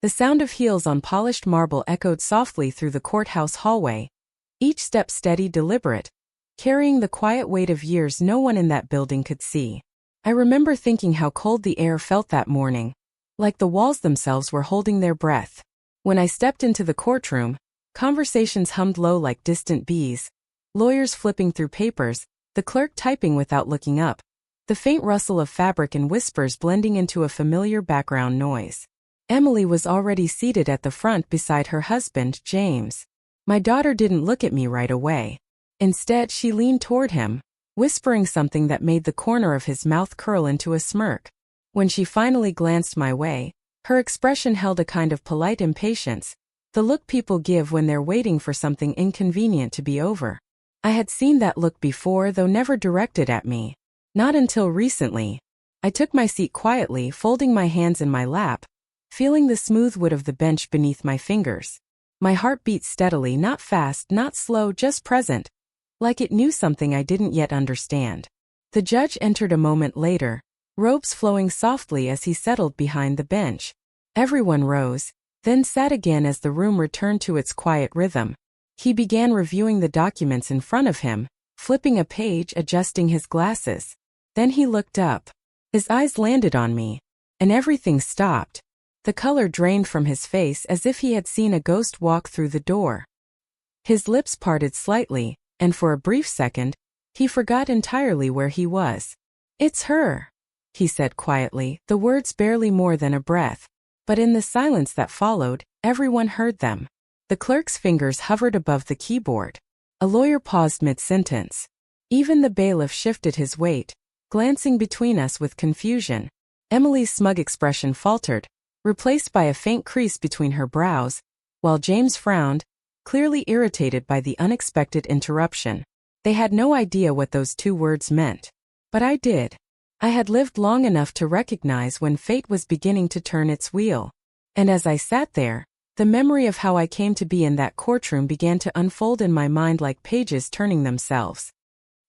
The sound of heels on polished marble echoed softly through the courthouse hallway, each step steady, deliberate, carrying the quiet weight of years no one in that building could see. I remember thinking how cold the air felt that morning, like the walls themselves were holding their breath. When I stepped into the courtroom, conversations hummed low like distant bees, lawyers flipping through papers, the clerk typing without looking up, the faint rustle of fabric and whispers blending into a familiar background noise. Emily was already seated at the front beside her husband, James. My daughter didn't look at me right away. Instead, she leaned toward him, whispering something that made the corner of his mouth curl into a smirk. When she finally glanced my way, her expression held a kind of polite impatience, the look people give when they're waiting for something inconvenient to be over. I had seen that look before, though never directed at me. Not until recently. I took my seat quietly, folding my hands in my lap, feeling the smooth wood of the bench beneath my fingers. My heart beat steadily, not fast, not slow, just present, like it knew something I didn't yet understand. The judge entered a moment later, robes flowing softly as he settled behind the bench. Everyone rose, then sat again as the room returned to its quiet rhythm. He began reviewing the documents in front of him, flipping a page, adjusting his glasses. Then he looked up. His eyes landed on me, and everything stopped. The color drained from his face as if he had seen a ghost walk through the door. His lips parted slightly, and for a brief second, he forgot entirely where he was. "It's her," he said quietly, the words barely more than a breath. But in the silence that followed, everyone heard them. The clerk's fingers hovered above the keyboard. A lawyer paused mid-sentence. Even the bailiff shifted his weight, glancing between us with confusion. Emily's smug expression faltered, replaced by a faint crease between her brows, while James frowned, clearly irritated by the unexpected interruption. They had no idea what those two words meant. But I did. I had lived long enough to recognize when fate was beginning to turn its wheel. And as I sat there, the memory of how I came to be in that courtroom began to unfold in my mind like pages turning themselves.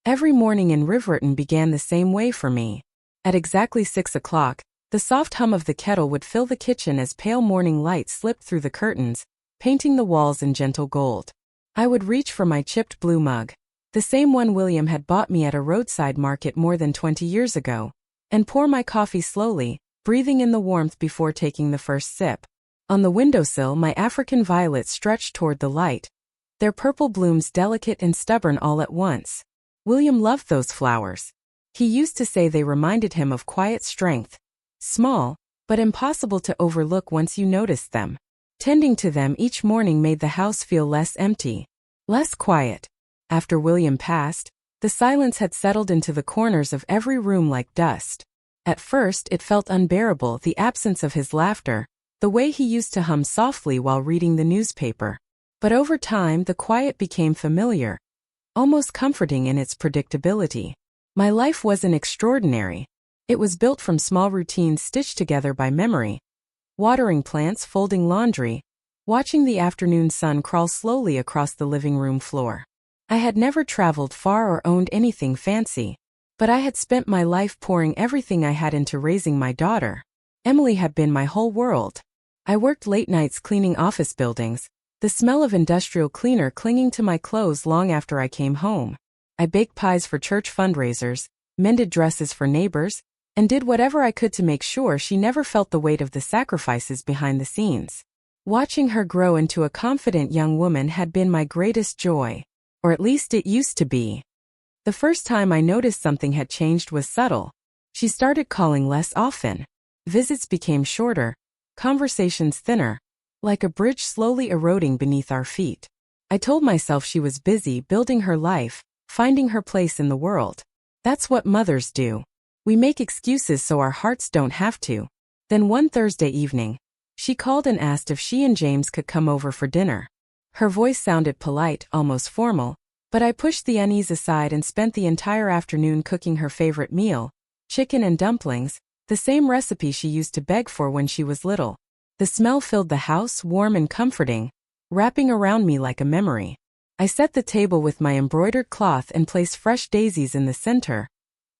Every morning in Riverton began the same way for me. At exactly 6 o'clock, the soft hum of the kettle would fill the kitchen as pale morning light slipped through the curtains, painting the walls in gentle gold. I would reach for my chipped blue mug, the same one William had bought me at a roadside market more than 20 years ago, and pour my coffee slowly, breathing in the warmth before taking the first sip. On the windowsill, my African violets stretched toward the light, their purple blooms delicate and stubborn all at once. William loved those flowers. He used to say they reminded him of quiet strength, small, but impossible to overlook once you noticed them. Tending to them each morning made the house feel less empty, less quiet. After William passed, the silence had settled into the corners of every room like dust. At first it felt unbearable, the absence of his laughter, the way he used to hum softly while reading the newspaper. But over time the quiet became familiar, almost comforting in its predictability. My life wasn't extraordinary. It was built from small routines stitched together by memory. Watering plants, folding laundry, watching the afternoon sun crawl slowly across the living room floor. I had never traveled far or owned anything fancy, but I had spent my life pouring everything I had into raising my daughter. Emily had been my whole world. I worked late nights cleaning office buildings, the smell of industrial cleaner clinging to my clothes long after I came home. I baked pies for church fundraisers, mended dresses for neighbors, and did whatever I could to make sure she never felt the weight of the sacrifices behind the scenes. Watching her grow into a confident young woman had been my greatest joy. Or at least it used to be. The first time I noticed something had changed was subtle. She started calling less often. Visits became shorter, conversations thinner, like a bridge slowly eroding beneath our feet. I told myself she was busy building her life, finding her place in the world. That's what mothers do. We make excuses so our hearts don't have to. Then one Thursday evening, she called and asked if she and James could come over for dinner. Her voice sounded polite, almost formal, but I pushed the unease aside and spent the entire afternoon cooking her favorite meal, chicken and dumplings, the same recipe she used to beg for when she was little. The smell filled the house, warm and comforting, wrapping around me like a memory. I set the table with my embroidered cloth and placed fresh daisies in the center,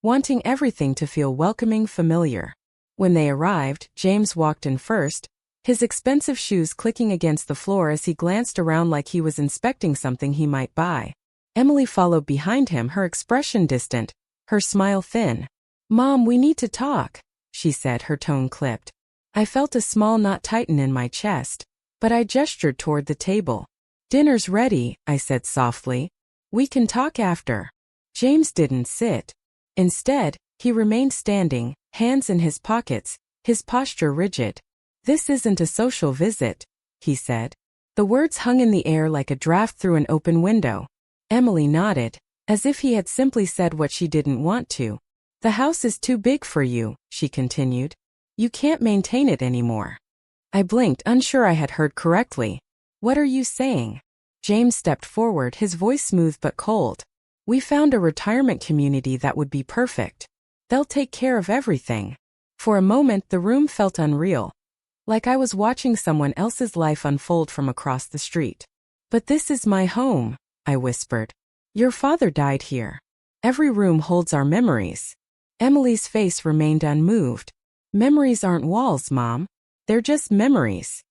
wanting everything to feel welcoming, familiar. When they arrived, James walked in first, his expensive shoes clicking against the floor as he glanced around like he was inspecting something he might buy. Emily followed behind him, her expression distant, her smile thin. "Mom, we need to talk," she said, her tone clipped. I felt a small knot tighten in my chest, but I gestured toward the table. "Dinner's ready," I said softly. "We can talk after." James didn't sit. Instead, he remained standing, hands in his pockets, his posture rigid. "This isn't a social visit," he said. The words hung in the air like a draft through an open window. Emily nodded, as if he had simply said what she didn't want to. "The house is too big for you," she continued. "You can't maintain it anymore." I blinked, unsure I had heard correctly. "What are you saying?" James stepped forward, his voice smooth but cold. "We found a retirement community that would be perfect. They'll take care of everything." For a moment the room felt unreal, like I was watching someone else's life unfold from across the street. "But this is my home," I whispered. "Your father died here. Every room holds our memories." Emily's face remained unmoved. "Memories aren't walls, Mom. They're just memories."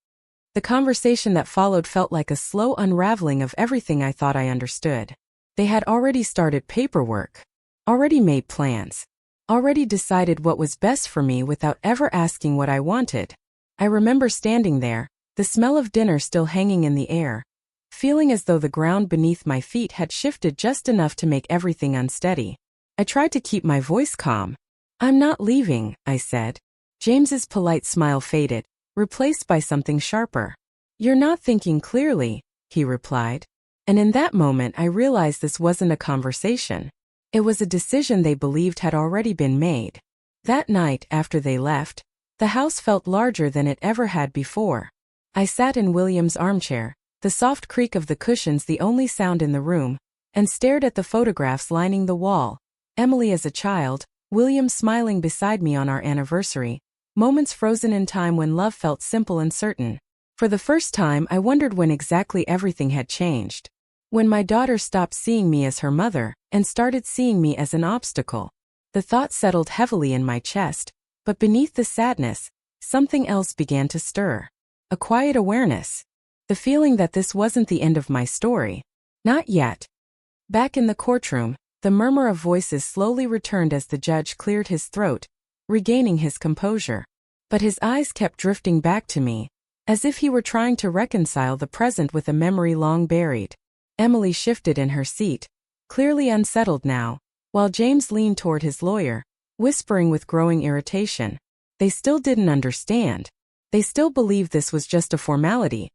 The conversation that followed felt like a slow unraveling of everything I thought I understood. They had already started paperwork, already made plans, already decided what was best for me without ever asking what I wanted. I remember standing there, the smell of dinner still hanging in the air, feeling as though the ground beneath my feet had shifted just enough to make everything unsteady. I tried to keep my voice calm. "I'm not leaving," I said. James's polite smile faded, replaced by something sharper. "You're not thinking clearly," he replied. And in that moment I realized this wasn't a conversation. It was a decision they believed had already been made. That night, after they left, the house felt larger than it ever had before. I sat in William's armchair, the soft creak of the cushions the only sound in the room, and stared at the photographs lining the wall. Emily as a child, William smiling beside me on our anniversary, moments frozen in time when love felt simple and certain. For the first time I wondered when exactly everything had changed. When my daughter stopped seeing me as her mother, and started seeing me as an obstacle. The thought settled heavily in my chest, but beneath the sadness, something else began to stir. A quiet awareness. The feeling that this wasn't the end of my story. Not yet. Back in the courtroom, the murmur of voices slowly returned as the judge cleared his throat, regaining his composure. But his eyes kept drifting back to me, as if he were trying to reconcile the present with a memory long buried. Emily shifted in her seat, clearly unsettled now, while James leaned toward his lawyer, whispering with growing irritation. They still didn't understand. They still believed this was just a formality.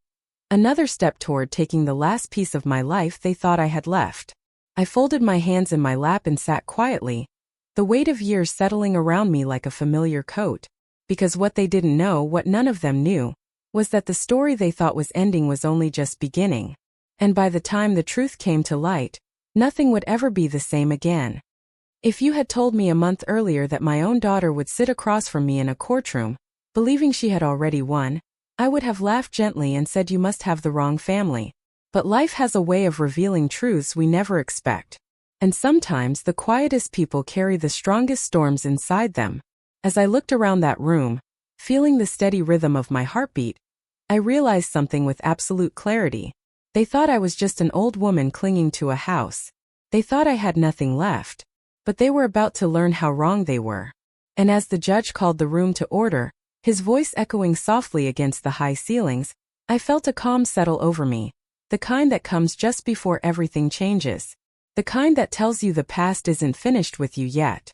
Another step toward taking the last piece of my life they thought I had left. I folded my hands in my lap and sat quietly, the weight of years settling around me like a familiar coat. Because what they didn't know, what none of them knew, was that the story they thought was ending was only just beginning. And by the time the truth came to light, nothing would ever be the same again. If you had told me a month earlier that my own daughter would sit across from me in a courtroom, believing she had already won, I would have laughed gently and said you must have the wrong family. But life has a way of revealing truths we never expect. And sometimes the quietest people carry the strongest storms inside them. As I looked around that room, feeling the steady rhythm of my heartbeat, I realized something with absolute clarity. They thought I was just an old woman clinging to a house. They thought I had nothing left. But they were about to learn how wrong they were. And as the judge called the room to order, his voice echoing softly against the high ceilings, I felt a calm settle over me. The kind that comes just before everything changes. The kind that tells you the past isn't finished with you yet.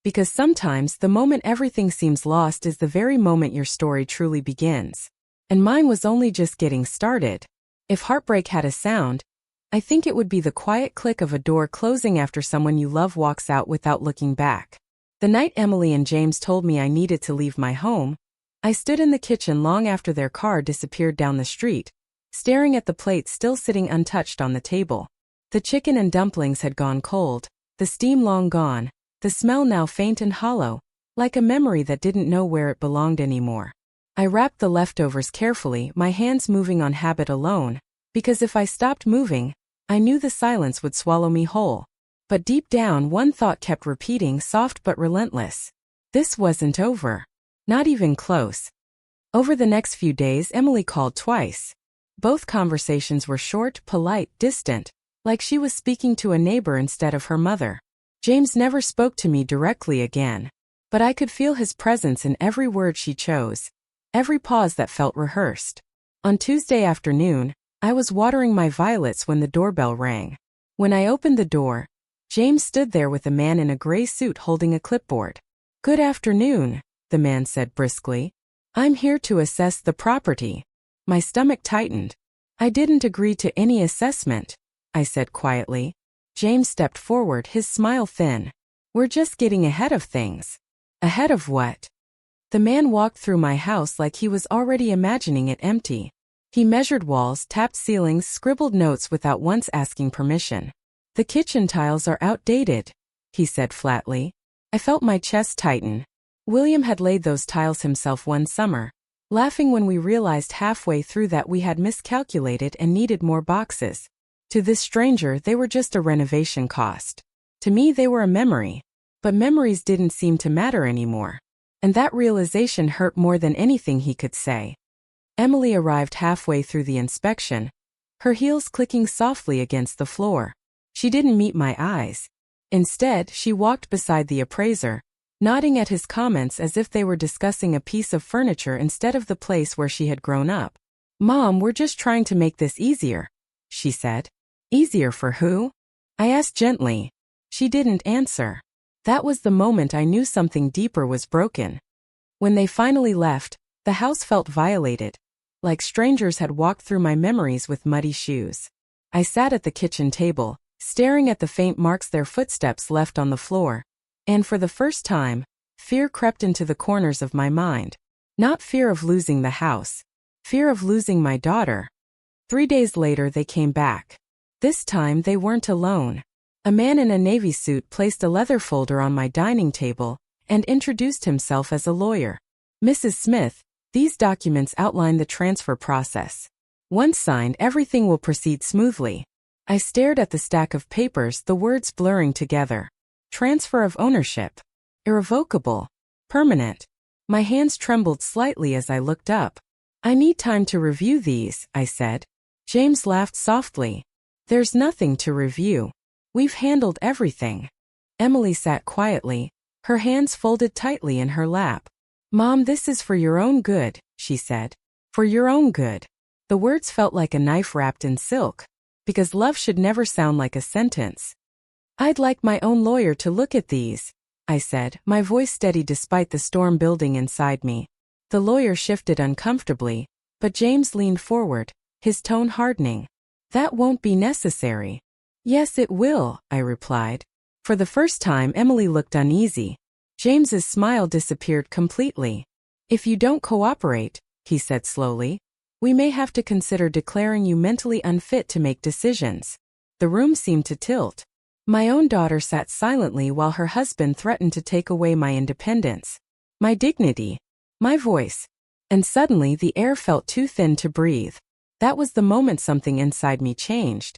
Because sometimes the moment everything seems lost is the very moment your story truly begins. And mine was only just getting started. If heartbreak had a sound, I think it would be the quiet click of a door closing after someone you love walks out without looking back. The night Emily and James told me I needed to leave my home, I stood in the kitchen long after their car disappeared down the street, staring at the plate still sitting untouched on the table. The chicken and dumplings had gone cold, the steam long gone, the smell now faint and hollow, like a memory that didn't know where it belonged anymore. I wrapped the leftovers carefully, my hands moving on habit alone, because if I stopped moving, I knew the silence would swallow me whole. But deep down one thought kept repeating, soft but relentless. This wasn't over. Not even close. Over the next few days, Emily called twice. Both conversations were short, polite, distant, like she was speaking to a neighbor instead of her mother. James never spoke to me directly again, but I could feel his presence in every word she chose, every pause that felt rehearsed. On Tuesday afternoon, I was watering my violets when the doorbell rang. When I opened the door, James stood there with a man in a gray suit holding a clipboard. "Good afternoon," the man said briskly. "I'm here to assess the property." My stomach tightened. "I didn't agree to any assessment," I said quietly. James stepped forward, his smile thin. "We're just getting ahead of things." "Ahead of what?" The man walked through my house like he was already imagining it empty. He measured walls, tapped ceilings, scribbled notes without once asking permission. "The kitchen tiles are outdated," he said flatly. I felt my chest tighten. William had laid those tiles himself one summer, laughing when we realized halfway through that we had miscalculated and needed more boxes. To this stranger, they were just a renovation cost. To me, they were a memory. But memories didn't seem to matter anymore. And that realization hurt more than anything he could say. Emily arrived halfway through the inspection, her heels clicking softly against the floor. She didn't meet my eyes. Instead, she walked beside the appraiser, nodding at his comments as if they were discussing a piece of furniture instead of the place where she had grown up. "Mom, we're just trying to make this easier," she said. "Easier for who?" I asked gently. She didn't answer. That was the moment I knew something deeper was broken. When they finally left, the house felt violated, like strangers had walked through my memories with muddy shoes. I sat at the kitchen table, staring at the faint marks their footsteps left on the floor, and for the first time, fear crept into the corners of my mind. Not fear of losing the house, fear of losing my daughter. 3 days later they came back. This time they weren't alone. A man in a navy suit placed a leather folder on my dining table and introduced himself as a lawyer. "Mrs. Smith, these documents outline the transfer process. Once signed, everything will proceed smoothly." I stared at the stack of papers, the words blurring together. Transfer of ownership. Irrevocable. Permanent. My hands trembled slightly as I looked up. "I need time to review these," I said. James laughed softly. "There's nothing to review. We've handled everything." Emily sat quietly, her hands folded tightly in her lap. "Mom, this is for your own good," she said. "For your own good." The words felt like a knife wrapped in silk, because love should never sound like a sentence. "I'd like my own lawyer to look at these," I said, my voice steady despite the storm building inside me. The lawyer shifted uncomfortably, but James leaned forward, his tone hardening. "That won't be necessary." "Yes, it will," I replied. For the first time, Emily looked uneasy. James's smile disappeared completely. "If you don't cooperate," he said slowly, "we may have to consider declaring you mentally unfit to make decisions." The room seemed to tilt. My own daughter sat silently while her husband threatened to take away my independence, my dignity, my voice. And suddenly the air felt too thin to breathe. That was the moment something inside me changed.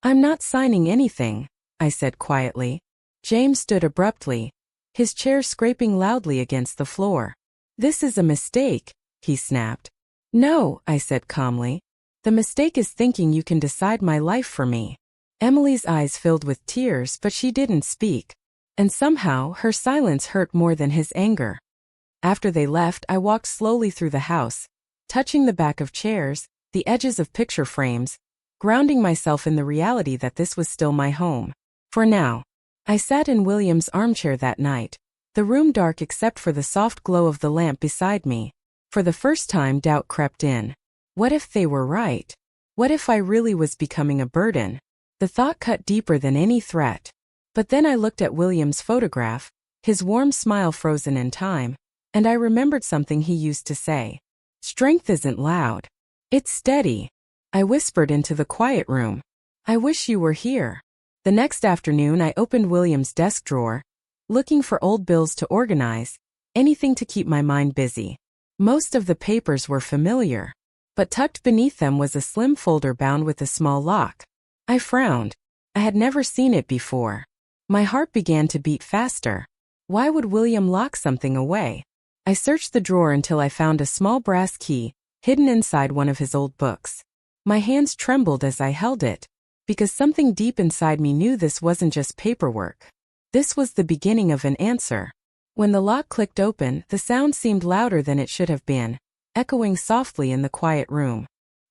"I'm not signing anything," I said quietly. James stood abruptly, his chair scraping loudly against the floor. "This is a mistake," he snapped. "No," I said calmly. "The mistake is thinking you can decide my life for me." Emily's eyes filled with tears, but she didn't speak. And somehow, her silence hurt more than his anger. After they left, I walked slowly through the house, touching the back of chairs, the edges of picture frames, grounding myself in the reality that this was still my home. For now. I sat in William's armchair that night, the room dark except for the soft glow of the lamp beside me. For the first time, doubt crept in. What if they were right? What if I really was becoming a burden? The thought cut deeper than any threat. But then I looked at William's photograph, his warm smile frozen in time, and I remembered something he used to say. "Strength isn't loud. It's steady." I whispered into the quiet room. "I wish you were here." The next afternoon I opened William's desk drawer, looking for old bills to organize, anything to keep my mind busy. Most of the papers were familiar, but tucked beneath them was a slim folder bound with a small lock. I frowned. I had never seen it before. My heart began to beat faster. Why would William lock something away? I searched the drawer until I found a small brass key, hidden inside one of his old books. My hands trembled as I held it, because something deep inside me knew this wasn't just paperwork. This was the beginning of an answer. When the lock clicked open, the sound seemed louder than it should have been, echoing softly in the quiet room.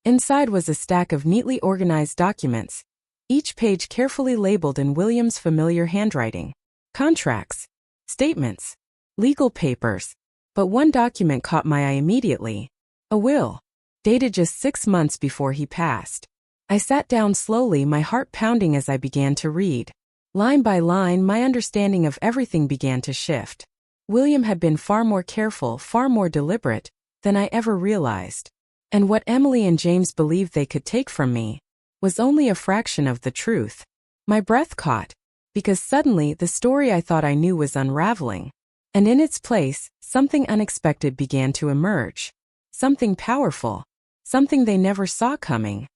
Inside was a stack of neatly organized documents, each page carefully labeled in William's familiar handwriting. Contracts, statements, legal papers. But one document caught my eye immediately. A will, dated just 6 months before he passed. I sat down slowly, my heart pounding as I began to read. Line by line, my understanding of everything began to shift. William had been far more careful, far more deliberate, than I ever realized. And what Emily and James believed they could take from me was only a fraction of the truth. My breath caught, because suddenly the story I thought I knew was unraveling. And in its place, something unexpected began to emerge. Something powerful. Something they never saw coming.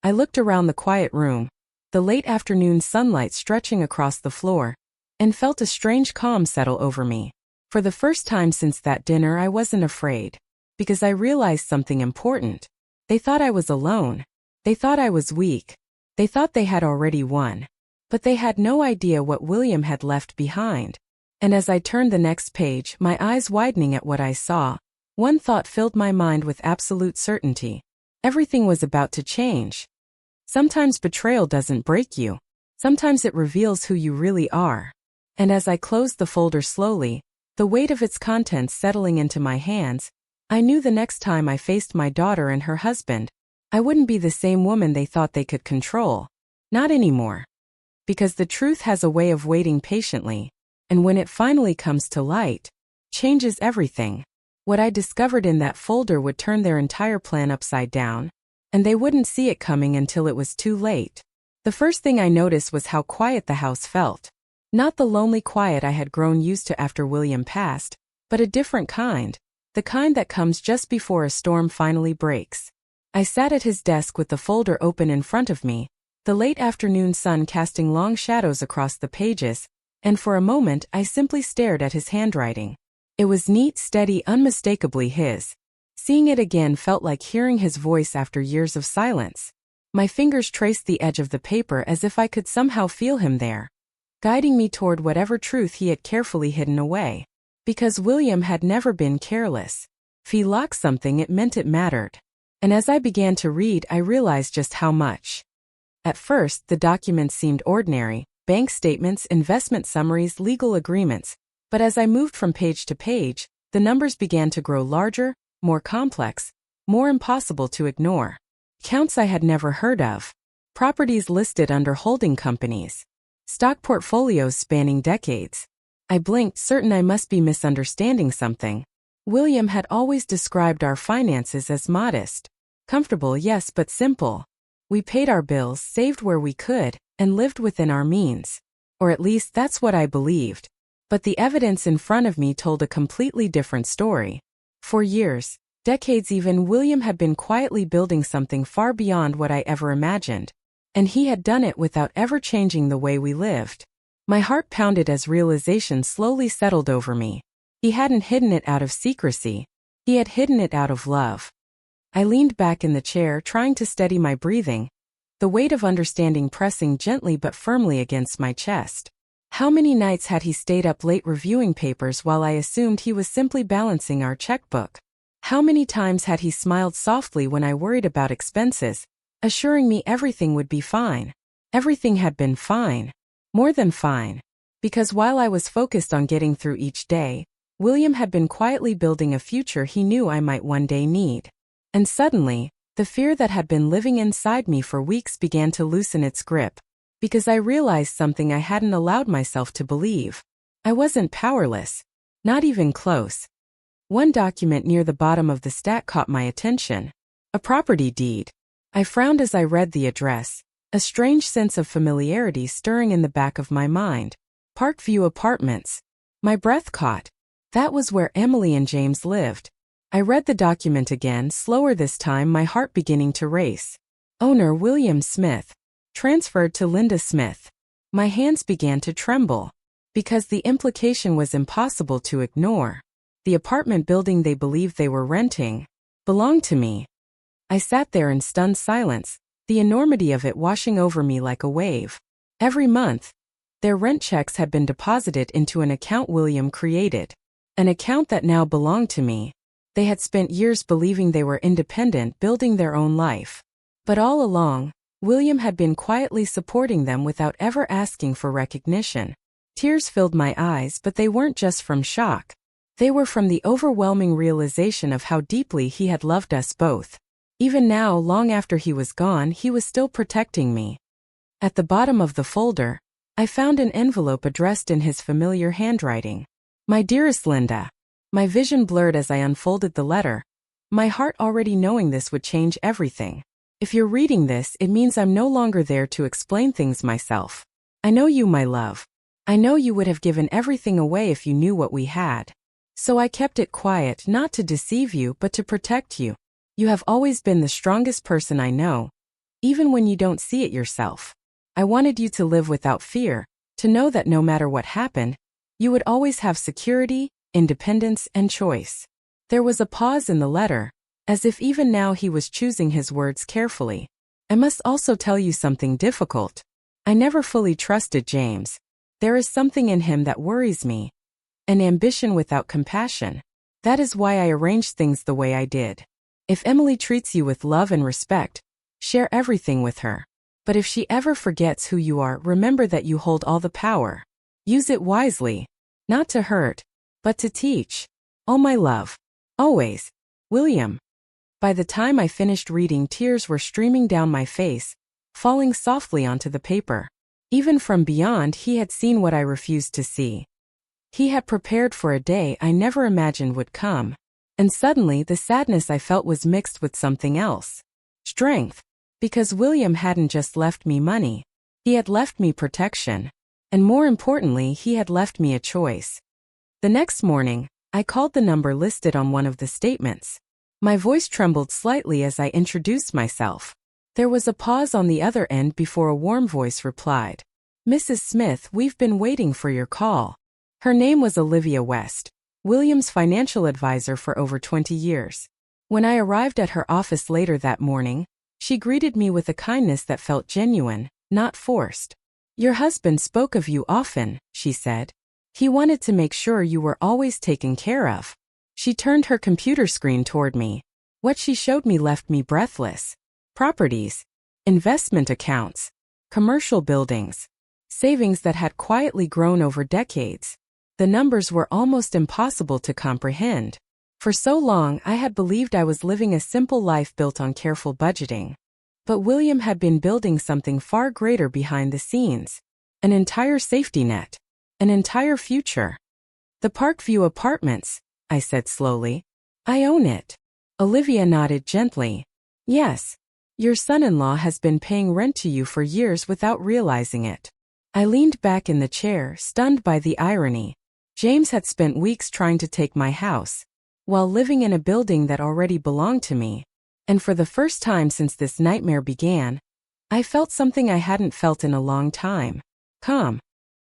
I looked around the quiet room, the late afternoon sunlight stretching across the floor, and felt a strange calm settle over me. For the first time since that dinner, I wasn't afraid, because I realized something important. They thought I was alone. They thought I was weak. They thought they had already won. But they had no idea what William had left behind. And as I turned the next page, my eyes widening at what I saw, one thought filled my mind with absolute certainty. Everything was about to change. Sometimes betrayal doesn't break you. Sometimes it reveals who you really are. And as I closed the folder slowly, the weight of its contents settling into my hands, I knew the next time I faced my daughter and her husband, I wouldn't be the same woman they thought they could control. Not anymore. Because the truth has a way of waiting patiently. And when it finally comes to light, changes everything. What I discovered in that folder would turn their entire plan upside down, and they wouldn't see it coming until it was too late. The first thing I noticed was how quiet the house felt. Not the lonely quiet I had grown used to after William passed, but a different kind. The kind that comes just before a storm finally breaks. I sat at his desk with the folder open in front of me, the late afternoon sun casting long shadows across the pages, and for a moment I simply stared at his handwriting. It was neat, steady, unmistakably his. Seeing it again felt like hearing his voice after years of silence. My fingers traced the edge of the paper as if I could somehow feel him there, guiding me toward whatever truth he had carefully hidden away. Because William had never been careless. If he locked something, it meant it mattered. And as I began to read, I realized just how much. At first, the documents seemed ordinary. Bank statements, investment summaries, legal agreements. But as I moved from page to page, the numbers began to grow larger, more complex, more impossible to ignore. Accounts I had never heard of. Properties listed under holding companies. Stock portfolios spanning decades. I blinked, certain I must be misunderstanding something. William had always described our finances as modest. Comfortable, yes, but simple. We paid our bills, saved where we could, and lived within our means. Or at least that's what I believed. But the evidence in front of me told a completely different story. For years, decades even, William had been quietly building something far beyond what I ever imagined. And he had done it without ever changing the way we lived. My heart pounded as realization slowly settled over me. He hadn't hidden it out of secrecy. He had hidden it out of love. I leaned back in the chair, trying to steady my breathing, the weight of understanding pressing gently but firmly against my chest. How many nights had he stayed up late reviewing papers while I assumed he was simply balancing our checkbook? How many times had he smiled softly when I worried about expenses, assuring me everything would be fine? Everything had been fine. More than fine. Because while I was focused on getting through each day, William had been quietly building a future he knew I might one day need. And suddenly, the fear that had been living inside me for weeks began to loosen its grip. Because I realized something I hadn't allowed myself to believe. I wasn't powerless. Not even close. One document near the bottom of the stack caught my attention. A property deed. I frowned as I read the address, a strange sense of familiarity stirring in the back of my mind. Parkview Apartments. My breath caught. That was where Emily and James lived. I read the document again, slower this time, my heart beginning to race. Owner William Smith. Transferred to Linda Smith. My hands began to tremble. Because the implication was impossible to ignore. The apartment building they believed they were renting belonged to me. I sat there in stunned silence, the enormity of it washing over me like a wave. Every month, their rent checks had been deposited into an account William created. An account that now belonged to me. They had spent years believing they were independent, building their own life. But all along, William had been quietly supporting them without ever asking for recognition. Tears filled my eyes, but they weren't just from shock. They were from the overwhelming realization of how deeply he had loved us both. Even now, long after he was gone, he was still protecting me. At the bottom of the folder, I found an envelope addressed in his familiar handwriting. My dearest Linda. My vision blurred as I unfolded the letter, my heart already knowing this would change everything. If you're reading this, it means I'm no longer there to explain things myself. I know you, my love. I know you would have given everything away if you knew what we had. So I kept it quiet, not to deceive you, but to protect you. You have always been the strongest person I know, even when you don't see it yourself. I wanted you to live without fear, to know that no matter what happened, you would always have security, independence, and choice. There was a pause in the letter, as if even now he was choosing his words carefully. I must also tell you something difficult. I never fully trusted James. There is something in him that worries me. An ambition without compassion. That is why I arranged things the way I did. If Emily treats you with love and respect, share everything with her. But if she ever forgets who you are, remember that you hold all the power. Use it wisely. Not to hurt, but to teach. Oh, my love. Always. William. By the time I finished reading, tears were streaming down my face, falling softly onto the paper. Even from beyond, he had seen what I refused to see. He had prepared for a day I never imagined would come. And suddenly, the sadness I felt was mixed with something else. Strength. Because William hadn't just left me money. He had left me protection. And more importantly, he had left me a choice. The next morning, I called the number listed on one of the statements. My voice trembled slightly as I introduced myself. There was a pause on the other end before a warm voice replied. Mrs. Smith, we've been waiting for your call. Her name was Olivia West, William's financial advisor for over 20 years. When I arrived at her office later that morning, she greeted me with a kindness that felt genuine, not forced. Your husband spoke of you often, she said. He wanted to make sure you were always taken care of. She turned her computer screen toward me. What she showed me left me breathless. Properties, investment accounts, commercial buildings, savings that had quietly grown over decades. The numbers were almost impossible to comprehend. For so long, I had believed I was living a simple life built on careful budgeting. But William had been building something far greater behind the scenes. An entire safety net. An entire future. The Parkview Apartments, I said slowly. I own it. Olivia nodded gently. Yes. Your son-in-law has been paying rent to you for years without realizing it. I leaned back in the chair, stunned by the irony. James had spent weeks trying to take my house, while living in a building that already belonged to me. And for the first time since this nightmare began, I felt something I hadn't felt in a long time. Calm.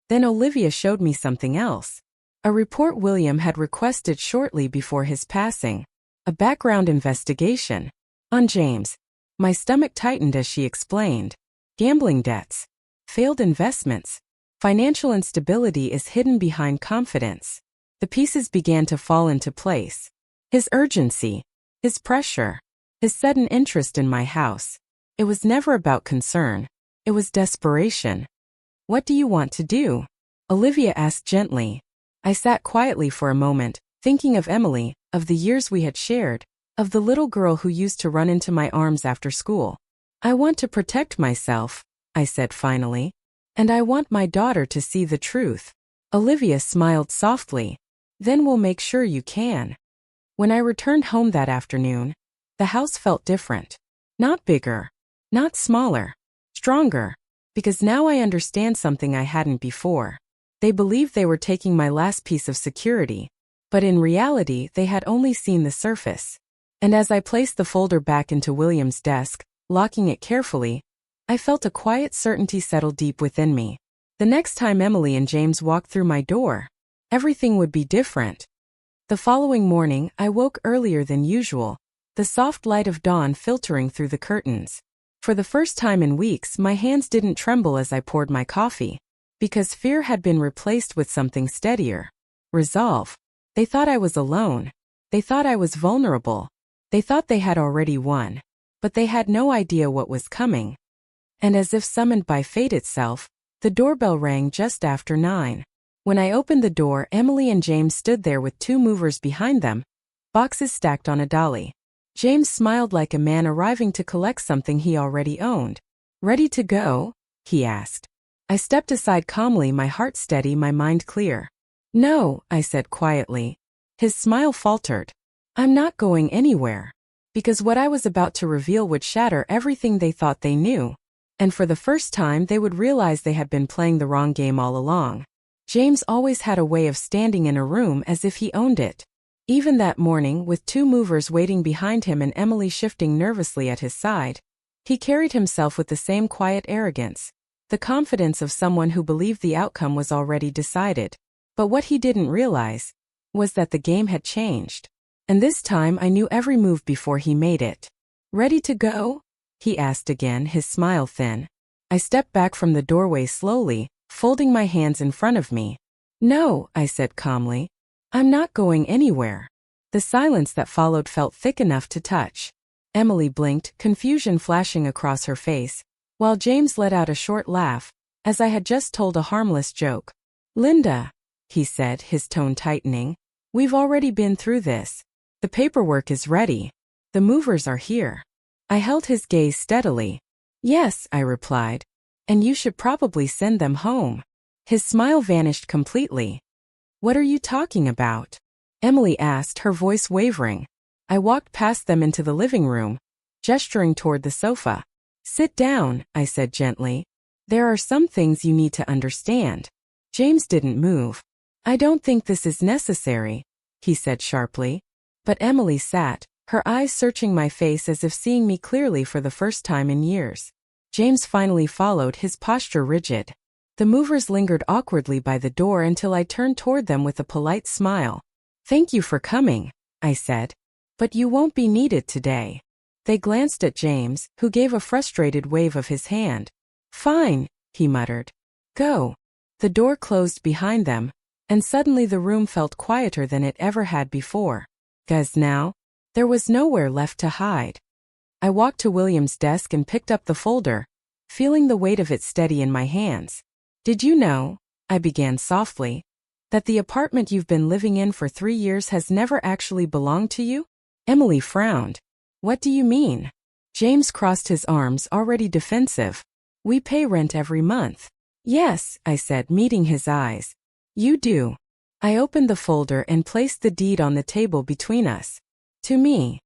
Then Olivia showed me something else. A report William had requested shortly before his passing. A background investigation. On James. My stomach tightened as she explained. Gambling debts. Failed investments. Financial instability is hidden behind confidence. The pieces began to fall into place. His urgency. His pressure. His sudden interest in my house. It was never about concern. It was desperation. What do you want to do? Olivia asked gently. I sat quietly for a moment, thinking of Emily, of the years we had shared, of the little girl who used to run into my arms after school. I want to protect myself, I said finally. And I want my daughter to see the truth. Olivia smiled softly. Then we'll make sure you can. When I returned home that afternoon, the house felt different. Not bigger. Not smaller. Stronger. Because now I understand something I hadn't before. They believed they were taking my last piece of security, but in reality they had only seen the surface. And as I placed the folder back into William's desk, locking it carefully, I felt a quiet certainty settle deep within me. The next time Emily and James walked through my door, everything would be different. The following morning, I woke earlier than usual, the soft light of dawn filtering through the curtains. For the first time in weeks, my hands didn't tremble as I poured my coffee, because fear had been replaced with something steadier. Resolve. They thought I was alone. They thought I was vulnerable. They thought they had already won. But they had no idea what was coming. And as if summoned by fate itself, the doorbell rang just after 9. When I opened the door, Emily and James stood there with 2 movers behind them, boxes stacked on a dolly. James smiled like a man arriving to collect something he already owned. "Ready to go?" he asked. I stepped aside calmly, my heart steady, my mind clear. "No," I said quietly. His smile faltered. "I'm not going anywhere." Because what I was about to reveal would shatter everything they thought they knew. And for the first time, they would realize they had been playing the wrong game all along. James always had a way of standing in a room as if he owned it. Even that morning, with 2 movers waiting behind him and Emily shifting nervously at his side, he carried himself with the same quiet arrogance, the confidence of someone who believed the outcome was already decided. But what he didn't realize was that the game had changed. And this time I knew every move before he made it. "Ready to go?" he asked again, his smile thin. I stepped back from the doorway slowly, folding my hands in front of me. "No," I said calmly. "I'm not going anywhere." The silence that followed felt thick enough to touch. Emily blinked, confusion flashing across her face, while James let out a short laugh, as I had just told a harmless joke. "Linda," he said, his tone tightening, "we've already been through this. The paperwork is ready. The movers are here." I held his gaze steadily. "Yes," I replied. "And you should probably send them home." His smile vanished completely. "What are you talking about?" Emily asked, her voice wavering. I walked past them into the living room, gesturing toward the sofa. "Sit down," I said gently. "There are some things you need to understand." James didn't move. "I don't think this is necessary," he said sharply. But Emily sat, her eyes searching my face as if seeing me clearly for the first time in years. James finally followed, his posture rigid. The movers lingered awkwardly by the door until I turned toward them with a polite smile. "Thank you for coming," I said. "But you won't be needed today." They glanced at James, who gave a frustrated wave of his hand. "Fine," he muttered. "Go." The door closed behind them, and suddenly the room felt quieter than it ever had before. 'Cause now, there was nowhere left to hide. I walked to William's desk and picked up the folder, feeling the weight of it steady in my hands. "Did you know," I began softly, "that the apartment you've been living in for 3 years has never actually belonged to you?" Emily frowned. "What do you mean?" James crossed his arms, already defensive. "We pay rent every month." "Yes," I said, meeting his eyes. "You do." I opened the folder and placed the deed on the table between us. "To me."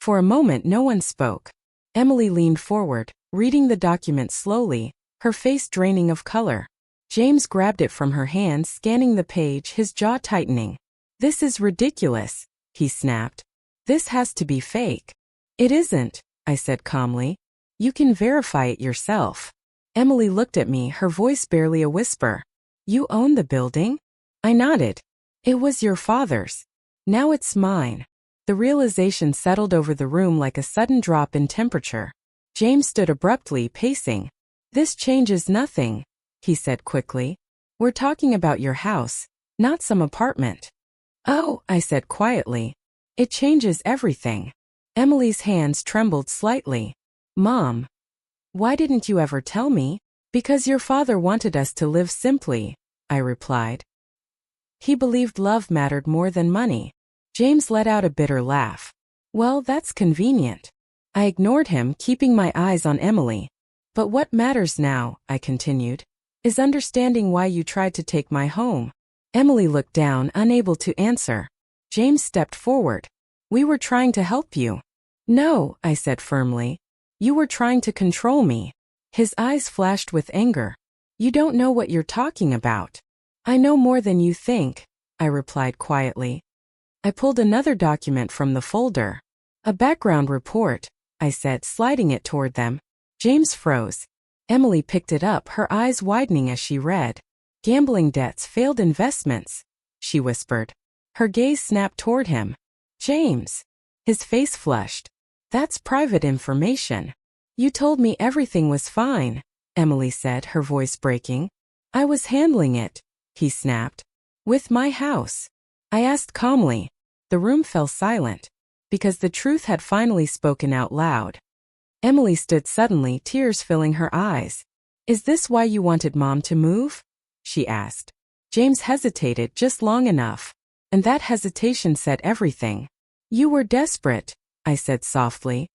For a moment no one spoke. Emily leaned forward, reading the document slowly, her face draining of color. James grabbed it from her hand, scanning the page, his jaw tightening. "This is ridiculous," he snapped. "This has to be fake." "It isn't," I said calmly. "You can verify it yourself." Emily looked at me, her voice barely a whisper. "You own the building?" I nodded. "It was your father's. Now it's mine." The realization settled over the room like a sudden drop in temperature. James stood abruptly, pacing. "This changes nothing," he said quickly. "We're talking about your house, not some apartment." "Oh," I said quietly. "It changes everything." Emily's hands trembled slightly. "Mom, why didn't you ever tell me?" "Because your father wanted us to live simply," I replied. "He believed love mattered more than money." James let out a bitter laugh. "Well, that's convenient." I ignored him, keeping my eyes on Emily. "But what matters now," I continued, "is understanding why you tried to take my home." Emily looked down, unable to answer. James stepped forward. "We were trying to help you." "No," I said firmly. "You were trying to control me." His eyes flashed with anger. "You don't know what you're talking about." "I know more than you think," I replied quietly. I pulled another document from the folder. "A background report," I said, sliding it toward them. James froze. Emily picked it up, her eyes widening as she read. "Gambling debts, failed investments," she whispered. Her gaze snapped toward him. James. His face flushed. That's private information. You told me everything was fine, Emily said, her voice breaking. I was handling it, he snapped. With my house. I asked calmly. The room fell silent, because the truth had finally spoken out loud. Emily stood suddenly, tears filling her eyes. Is this why you wanted Mom to move? She asked. James hesitated just long enough, and that hesitation said everything. You were desperate, I said softly.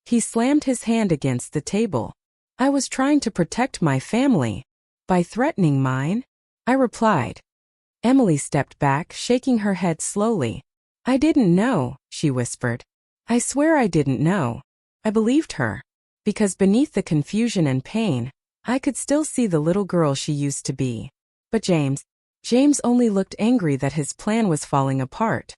He slammed his hand against the table. I was trying to protect my family. By threatening mine? I replied. Emily stepped back, shaking her head slowly. I didn't know, she whispered. I swear I didn't know. I believed her. Because beneath the confusion and pain, I could still see the little girl she used to be. But James only looked angry that his plan was falling apart.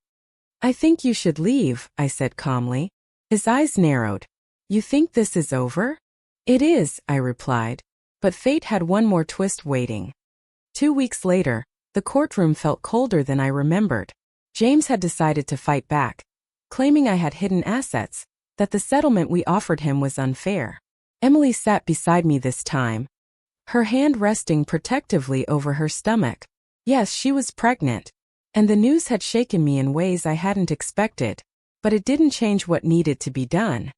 I think you should leave, I said calmly. His eyes narrowed. You think this is over? It is, I replied. But fate had one more twist waiting. 2 weeks later, the courtroom felt colder than I remembered. James had decided to fight back, claiming I had hidden assets, that the settlement we offered him was unfair. Emily sat beside me this time, her hand resting protectively over her stomach. Yes, she was pregnant, and the news had shaken me in ways I hadn't expected, but it didn't change what needed to be done.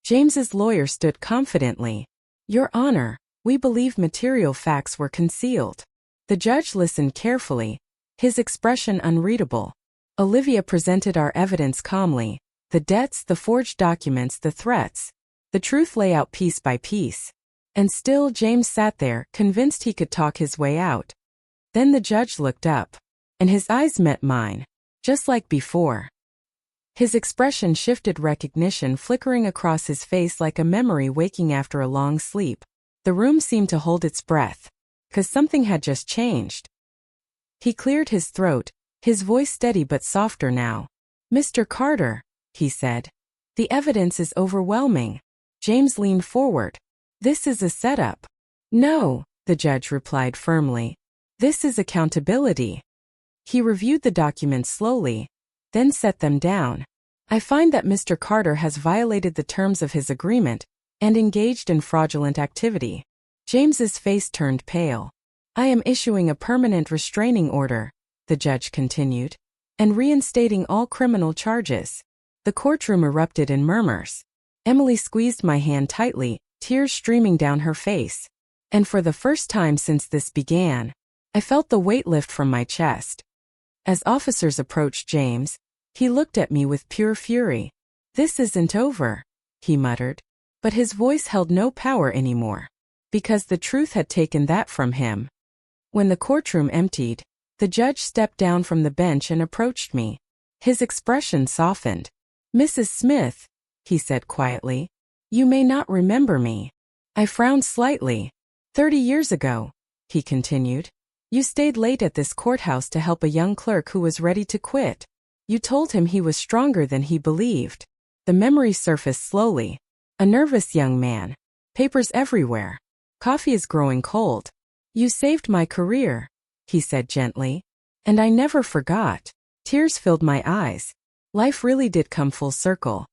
James's lawyer stood confidently. Your Honor, we believe material facts were concealed. The judge listened carefully, his expression unreadable. Olivia presented our evidence calmly. The debts, the forged documents, the threats. The truth lay out piece by piece. And still James sat there, convinced he could talk his way out. Then the judge looked up, and his eyes met mine, just like before. His expression shifted, recognition flickering across his face like a memory waking after a long sleep. The room seemed to hold its breath, 'cause something had just changed. He cleared his throat, his voice steady but softer now. Mr. Carter, he said. The evidence is overwhelming. James leaned forward. This is a setup. No, the judge replied firmly. This is accountability. He reviewed the documents slowly, then set them down. I find that Mr. Carter has violated the terms of his agreement and engaged in fraudulent activity. James's face turned pale. I am issuing a permanent restraining order, the judge continued, and reinstating all criminal charges. The courtroom erupted in murmurs. Emily squeezed my hand tightly, tears streaming down her face. And for the first time since this began, I felt the weight lift from my chest. As officers approached James, he looked at me with pure fury. This isn't over, he muttered. But his voice held no power anymore, because the truth had taken that from him. When the courtroom emptied, the judge stepped down from the bench and approached me. His expression softened. Mrs. Smith, he said quietly, you may not remember me. I frowned slightly. 30 years ago, he continued, you stayed late at this courthouse to help a young clerk who was ready to quit. You told him he was stronger than he believed. The memory surfaced slowly. A nervous young man. Papers everywhere. Coffee is growing cold. You saved my career, he said gently. And I never forgot. Tears filled my eyes. Life really did come full circle.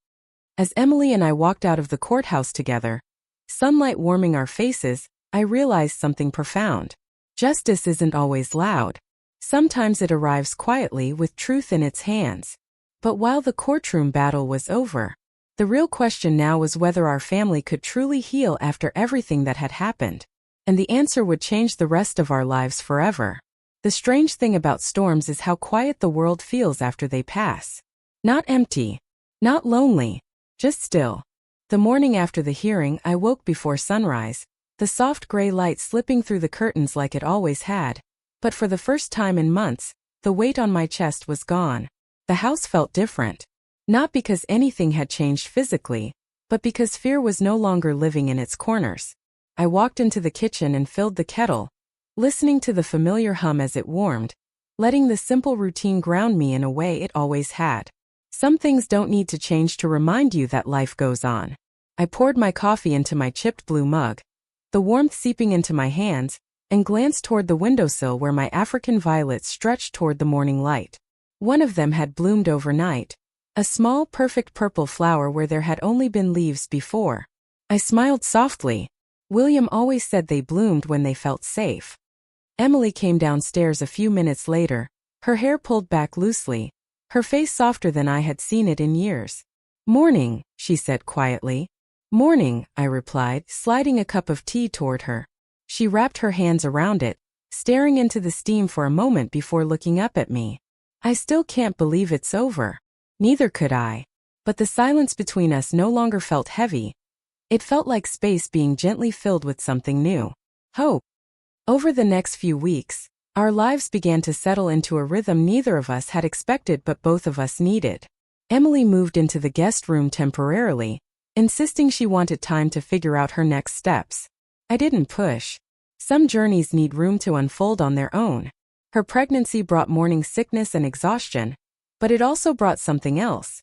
As Emily and I walked out of the courthouse together, sunlight warming our faces, I realized something profound. Justice isn't always loud. Sometimes it arrives quietly with truth in its hands. But while the courtroom battle was over, the real question now was whether our family could truly heal after everything that had happened. And the answer would change the rest of our lives forever. The strange thing about storms is how quiet the world feels after they pass. Not empty. Not lonely. Just still. The morning after the hearing, I woke before sunrise, the soft gray light slipping through the curtains like it always had. But for the first time in months, the weight on my chest was gone. The house felt different. Not because anything had changed physically, but because fear was no longer living in its corners. I walked into the kitchen and filled the kettle, listening to the familiar hum as it warmed, letting the simple routine ground me in a way it always had. Some things don't need to change to remind you that life goes on. I poured my coffee into my chipped blue mug, the warmth seeping into my hands, and glanced toward the windowsill where my African violets stretched toward the morning light. One of them had bloomed overnight, a small, perfect purple flower where there had only been leaves before. I smiled softly. William always said they bloomed when they felt safe. Emily came downstairs a few minutes later, her hair pulled back loosely, her face softer than I had seen it in years. "Morning," she said quietly. "Morning," I replied, sliding a cup of tea toward her. She wrapped her hands around it, staring into the steam for a moment before looking up at me. "I still can't believe it's over." Neither could I. But the silence between us no longer felt heavy. It felt like space being gently filled with something new. Hope. Over the next few weeks, our lives began to settle into a rhythm neither of us had expected but both of us needed. Emily moved into the guest room temporarily, insisting she wanted time to figure out her next steps. I didn't push. Some journeys need room to unfold on their own. Her pregnancy brought morning sickness and exhaustion, but it also brought something else.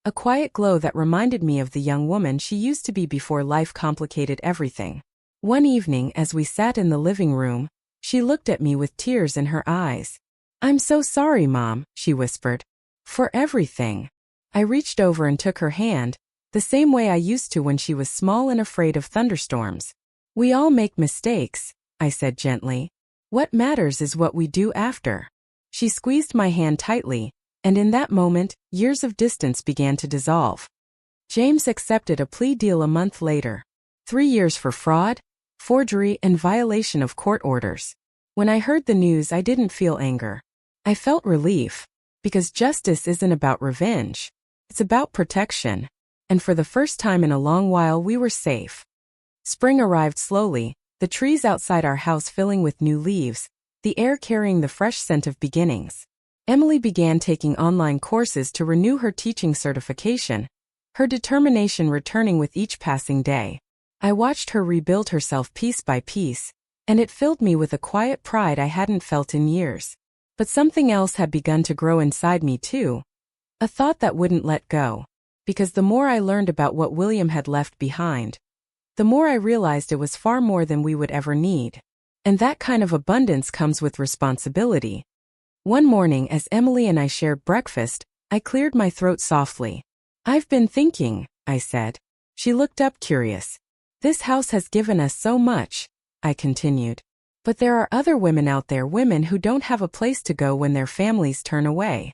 A quiet glow that reminded me of the young woman she used to be before life complicated everything. One evening, as we sat in the living room, she looked at me with tears in her eyes. "I'm so sorry, Mom," she whispered. "For everything." I reached over and took her hand, the same way I used to when she was small and afraid of thunderstorms. "We all make mistakes," I said gently. "What matters is what we do after." She squeezed my hand tightly, and in that moment, years of distance began to dissolve. James accepted a plea deal a month later. 3 years for fraud, forgery, and violation of court orders. When I heard the news, I didn't feel anger. I felt relief, because justice isn't about revenge. It's about protection. And for the first time in a long while, we were safe. Spring arrived slowly, the trees outside our house filling with new leaves, the air carrying the fresh scent of beginnings. Emily began taking online courses to renew her teaching certification, her determination returning with each passing day. I watched her rebuild herself piece by piece, and it filled me with a quiet pride I hadn't felt in years. But something else had begun to grow inside me too. A thought that wouldn't let go. Because the more I learned about what William had left behind, the more I realized it was far more than we would ever need. And that kind of abundance comes with responsibility. One morning, as Emily and I shared breakfast, I cleared my throat softly. "I've been thinking," I said. She looked up curious. "This house has given us so much," I continued. "But there are other women out there, women who don't have a place to go when their families turn away."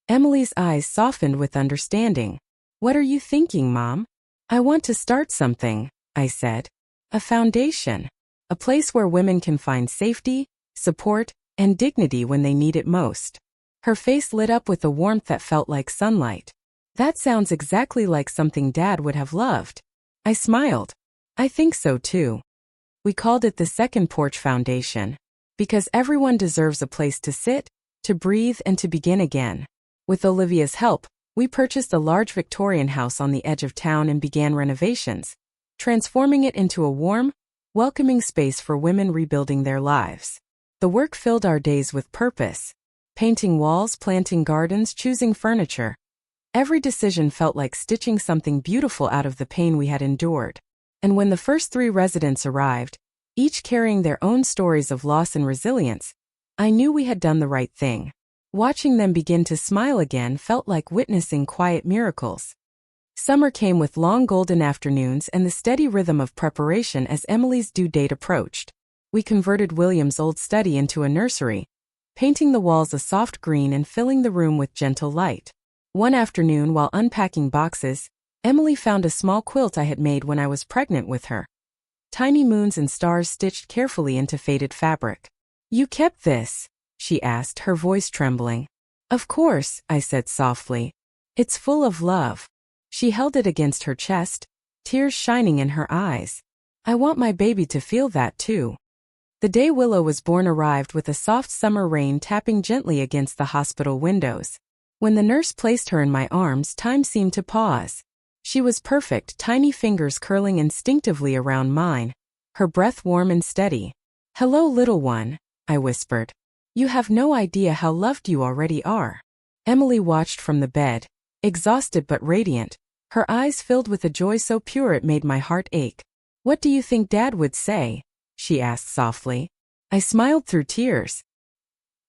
Emily's eyes softened with understanding. "What are you thinking, Mom?" "I want to start something," I said. "A foundation. A place where women can find safety, support, and dignity when they need it most." Her face lit up with a warmth that felt like sunlight. "That sounds exactly like something Dad would have loved." I smiled. "I think so too." We called it the Second Porch Foundation, because everyone deserves a place to sit, to breathe, and to begin again. With Olivia's help, we purchased a large Victorian house on the edge of town and began renovations, transforming it into a warm, welcoming space for women rebuilding their lives. The work filled our days with purpose. Painting walls, planting gardens, choosing furniture. Every decision felt like stitching something beautiful out of the pain we had endured. And when the first 3 residents arrived, each carrying their own stories of loss and resilience, I knew we had done the right thing. Watching them begin to smile again felt like witnessing quiet miracles. Summer came with long golden afternoons and the steady rhythm of preparation as Emily's due date approached. We converted William's old study into a nursery, painting the walls a soft green and filling the room with gentle light. One afternoon, while unpacking boxes, Emily found a small quilt I had made when I was pregnant with her. Tiny moons and stars stitched carefully into faded fabric. "You kept this?" she asked, her voice trembling. "Of course," I said softly. "It's full of love." She held it against her chest, tears shining in her eyes. "I want my baby to feel that too." The day Willow was born arrived with a soft summer rain tapping gently against the hospital windows. When the nurse placed her in my arms, time seemed to pause. She was perfect, tiny fingers curling instinctively around mine, her breath warm and steady. "Hello, little one," I whispered. "You have no idea how loved you already are." Emily watched from the bed, exhausted but radiant, her eyes filled with a joy so pure it made my heart ache. "What do you think Dad would say?" she asked softly. I smiled through tears.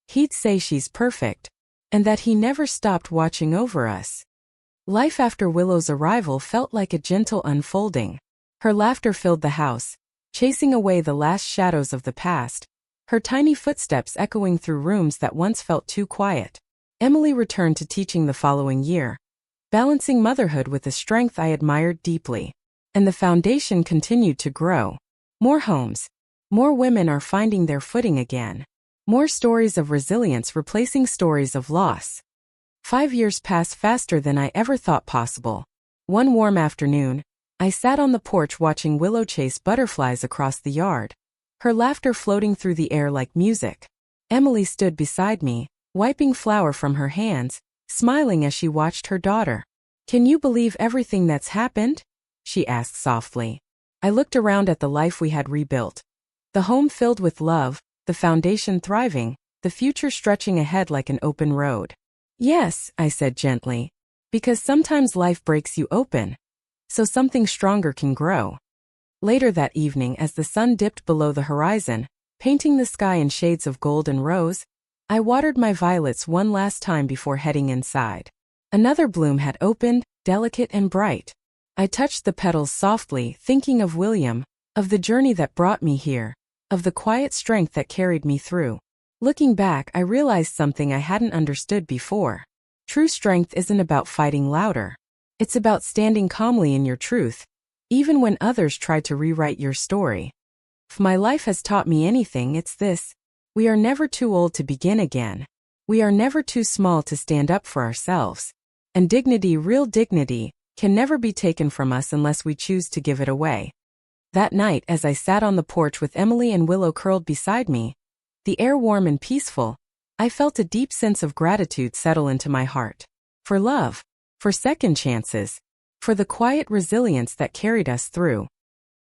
"He'd say she's perfect." and that he never stopped watching over us. Life after Willow's arrival felt like a gentle unfolding. Her laughter filled the house, chasing away the last shadows of the past, her tiny footsteps echoing through rooms that once felt too quiet. Emily returned to teaching the following year, balancing motherhood with a strength I admired deeply. And the foundation continued to grow. More homes, more women are finding their footing again. More stories of resilience replacing stories of loss. 5 years passed faster than I ever thought possible. One warm afternoon, I sat on the porch watching Willow chase butterflies across the yard, her laughter floating through the air like music. Emily stood beside me, wiping flour from her hands, smiling as she watched her daughter. "Can you believe everything that's happened?" she asked softly. I looked around at the life we had rebuilt. The home filled with love, the foundation thriving, the future stretching ahead like an open road. "Yes," I said gently, "because sometimes life breaks you open, so something stronger can grow." Later that evening, as the sun dipped below the horizon, painting the sky in shades of gold and rose, I watered my violets one last time before heading inside. Another bloom had opened, delicate and bright. I touched the petals softly, thinking of William, of the journey that brought me here, of the quiet strength that carried me through. Looking back, I realized something I hadn't understood before. True strength isn't about fighting louder. It's about standing calmly in your truth, even when others try to rewrite your story. If my life has taught me anything, it's this: we are never too old to begin again. We are never too small to stand up for ourselves. And dignity, real dignity, can never be taken from us unless we choose to give it away. That night, as I sat on the porch with Emily and Willow curled beside me, the air warm and peaceful, I felt a deep sense of gratitude settle into my heart. For love, for second chances, for the quiet resilience that carried us through.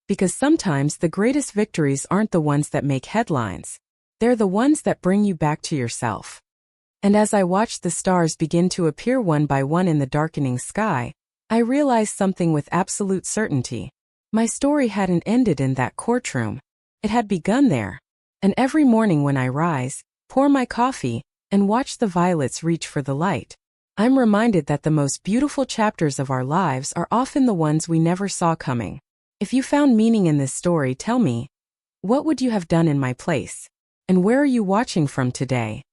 Because sometimes the greatest victories aren't the ones that make headlines. They're the ones that bring you back to yourself. And as I watched the stars begin to appear one by one in the darkening sky, I realized something with absolute certainty. My story hadn't ended in that courtroom. It had begun there. And every morning when I rise, pour my coffee, and watch the violets reach for the light, I'm reminded that the most beautiful chapters of our lives are often the ones we never saw coming. If you found meaning in this story, tell me, what would you have done in my place? And where are you watching from today?